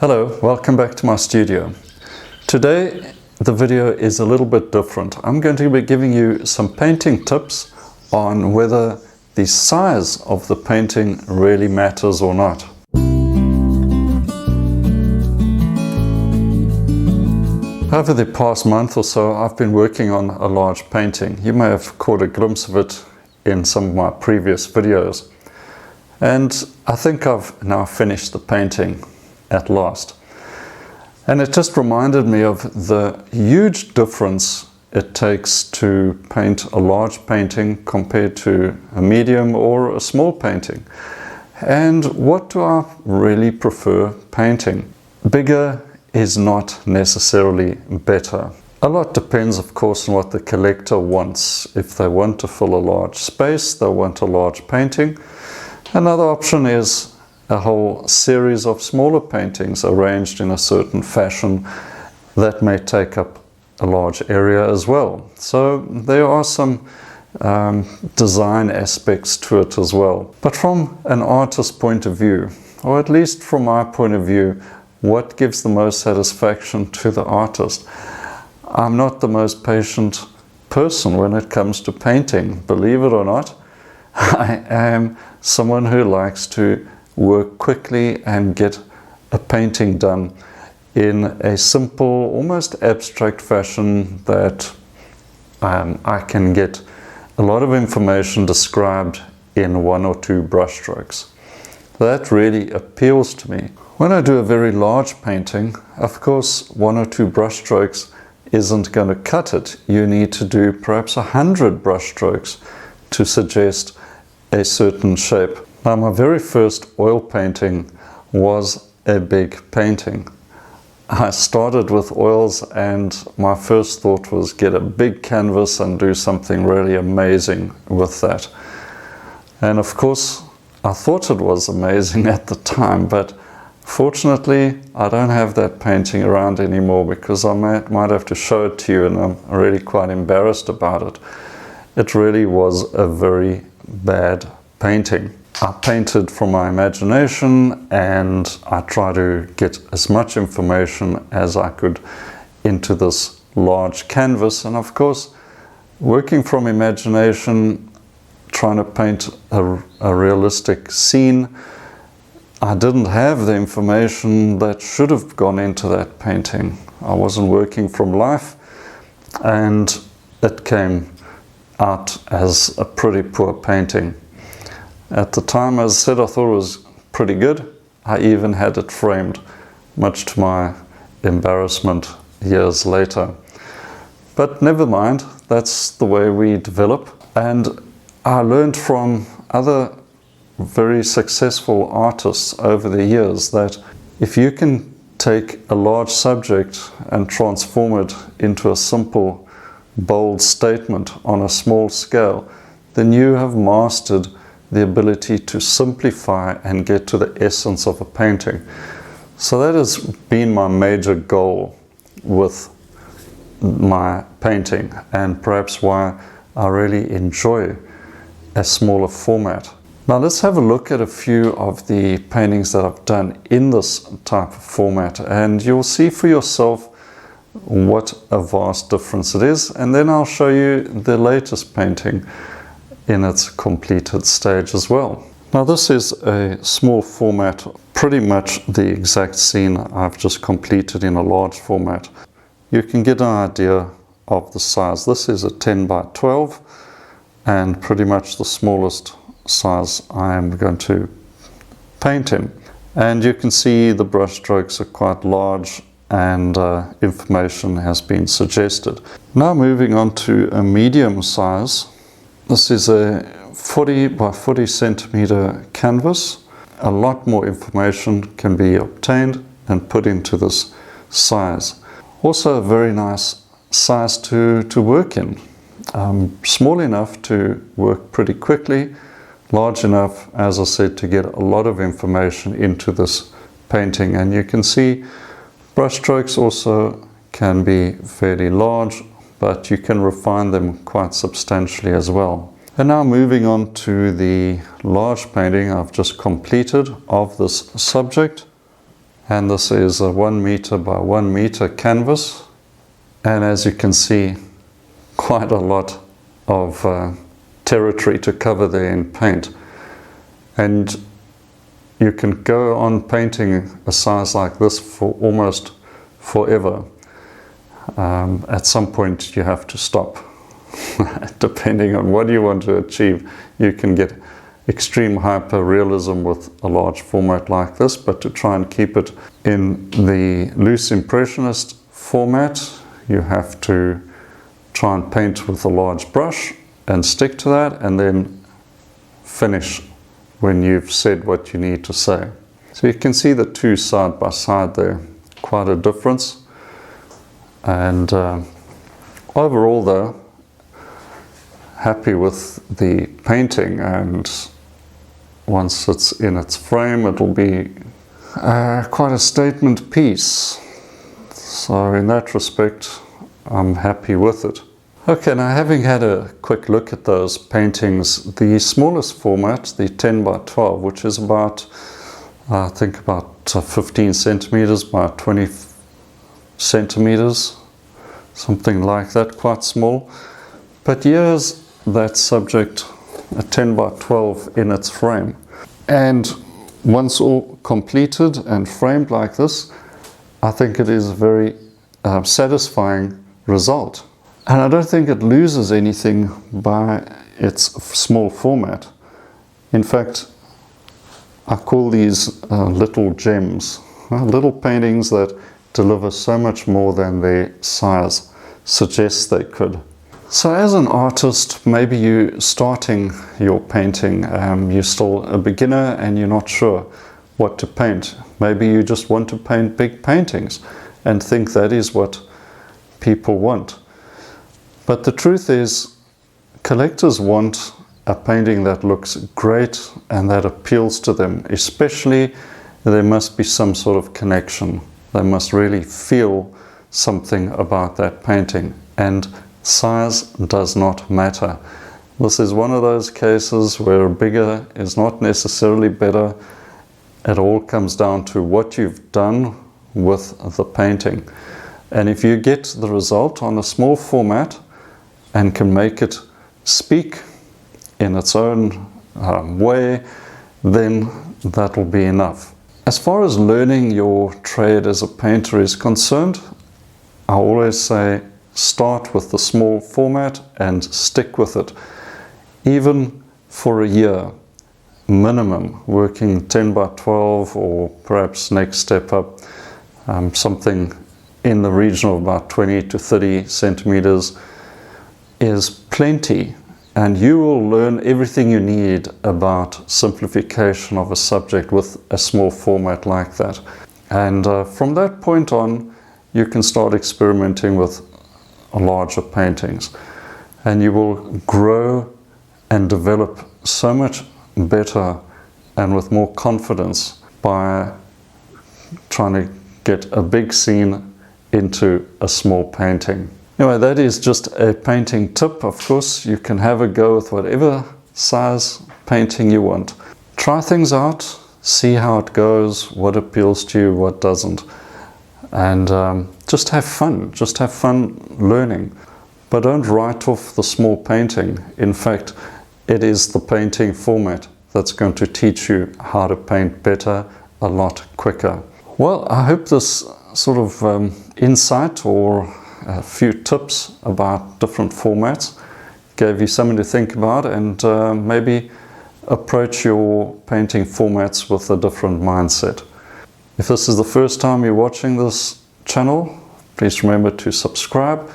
Hello, welcome back to my studio. Today the video is a little bit different. I'm going to be giving you some painting tips on whether the size of the painting really matters or not. Over the past month or so, I've been working on a large painting. You may have caught a glimpse of it in some of my previous videos. And I think I've now finished the painting at last. And it just reminded me of the huge difference it takes to paint a large painting compared to a medium or a small painting. And what do I really prefer painting? Bigger is not necessarily better. A lot depends, of course, on what the collector wants. If they want to fill a large space, they want a large painting. Another option is a whole series of smaller paintings arranged in a certain fashion that may take up a large area as well. So there are some design aspects to it as well. But from an artist's point of view, or at least from my point of view, what gives the most satisfaction to the artist? I'm not the most patient person when it comes to painting, believe it or not. I am someone who likes to work quickly and get a painting done in a simple, almost abstract fashion that I can get a lot of information described in one or two brushstrokes. That really appeals to me. When I do a very large painting, of course, one or two brushstrokes isn't going to cut it. You need to do perhaps 100 brushstrokes to suggest a certain shape. Now, my very first oil painting was a big painting. I started with oils and my first thought was get a big canvas and do something really amazing with that. And of course, I thought it was amazing at the time, but fortunately, I don't have that painting around anymore because I might have to show it to you, and I'm really quite embarrassed about it. It really was a very bad painting. I painted from my imagination and I tried to get as much information as I could into this large canvas. And of course, working from imagination, trying to paint a realistic scene, I didn't have the information that should have gone into that painting. I wasn't working from life, and it came out as a pretty poor painting. At the time, as I said, I thought it was pretty good. I even had it framed, much to my embarrassment years later. But never mind, that's the way we develop. And I learned from other very successful artists over the years that if you can take a large subject and transform it into a simple, bold statement on a small scale, then you have mastered the ability to simplify and get to the essence of a painting. So that has been my major goal with my painting, and perhaps why I really enjoy a smaller format. Now let's have a look at a few of the paintings that I've done in this type of format, and you'll see for yourself what a vast difference it is, and then I'll show you the latest painting in its completed stage as well. Now this is a small format, pretty much the exact scene I've just completed in a large format. You can get an idea of the size. This is a 10 by 12 and pretty much the smallest size I am going to paint in. And you can see the brush strokes are quite large and information has been suggested. Now moving on to a medium size. This is a 40 by 40 centimeter canvas. A lot more information can be obtained and put into this size. Also a very nice size to work in. Small enough to work pretty quickly, large enough, as I said, to get a lot of information into this painting. And you can see brush strokes also can be fairly large, but you can refine them quite substantially as well. And now moving on to the large painting I've just completed of this subject. And this is a 1 meter by 1 meter canvas. And as you can see, quite a lot of territory to cover there in paint. And you can go on painting a size like this for almost forever. At some point you have to stop. Depending on what you want to achieve, you can get extreme hyper-realism with a large format like this, but to try and keep it in the loose impressionist format, you have to try and paint with a large brush and stick to that, and then finish when you've said what you need to say. So you can see the two side by side there, quite a difference. And overall though, happy with the painting, and once it's in its frame it'll be quite a statement piece. So in that respect I'm happy with it. Okay, now having had a quick look at those paintings, the smallest format, the 10 by 12, which is about, I think about 15 centimeters by 20 centimeters, something like that, quite small. But here's that subject, a 10 by 12 in its frame. And once all completed and framed like this, I think it is a very satisfying result. And I don't think it loses anything by its small format. In fact, I call these little gems, little paintings that deliver so much more than their size suggests they could. So as an artist, maybe you're starting your painting, you're still a beginner and you're not sure what to paint. Maybe you just want to paint big paintings and think that is what people want. But the truth is, collectors want a painting that looks great and that appeals to them. Especially, there must be some sort of connection. They must really feel something about that painting. And size does not matter. This is one of those cases where bigger is not necessarily better. It all comes down to what you've done with the painting. And if you get the result on a small format and can make it speak in its own way, then that will be enough. As far as learning your trade as a painter is concerned, I always say start with the small format and stick with it, even for a year minimum, working 10 by 12 or perhaps next step up, something in the region of about 20 to 30 centimeters is plenty, and you will learn everything you need about simplification of a subject with a small format like that. And from that point on, you can start experimenting with larger paintings, and you will grow and develop so much better and with more confidence by trying to get a big scene into a small painting. Anyway, that is just a painting tip. Of course, you can have a go with whatever size painting you want. Try things out, see how it goes, what appeals to you, what doesn't. And just have fun learning. But don't write off the small painting. In fact, it is the painting format that's going to teach you how to paint better a lot quicker. Well, I hope this sort of insight or a few tips about different formats gave you something to think about, and maybe approach your painting formats with a different mindset. If this is the first time you're watching this channel, please remember to subscribe,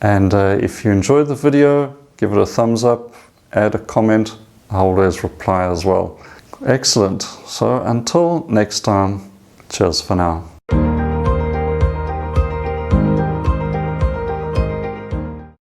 and if you enjoyed the video, give it a thumbs up, add a comment. I'll always reply as well. Excellent. So until next time, cheers for now.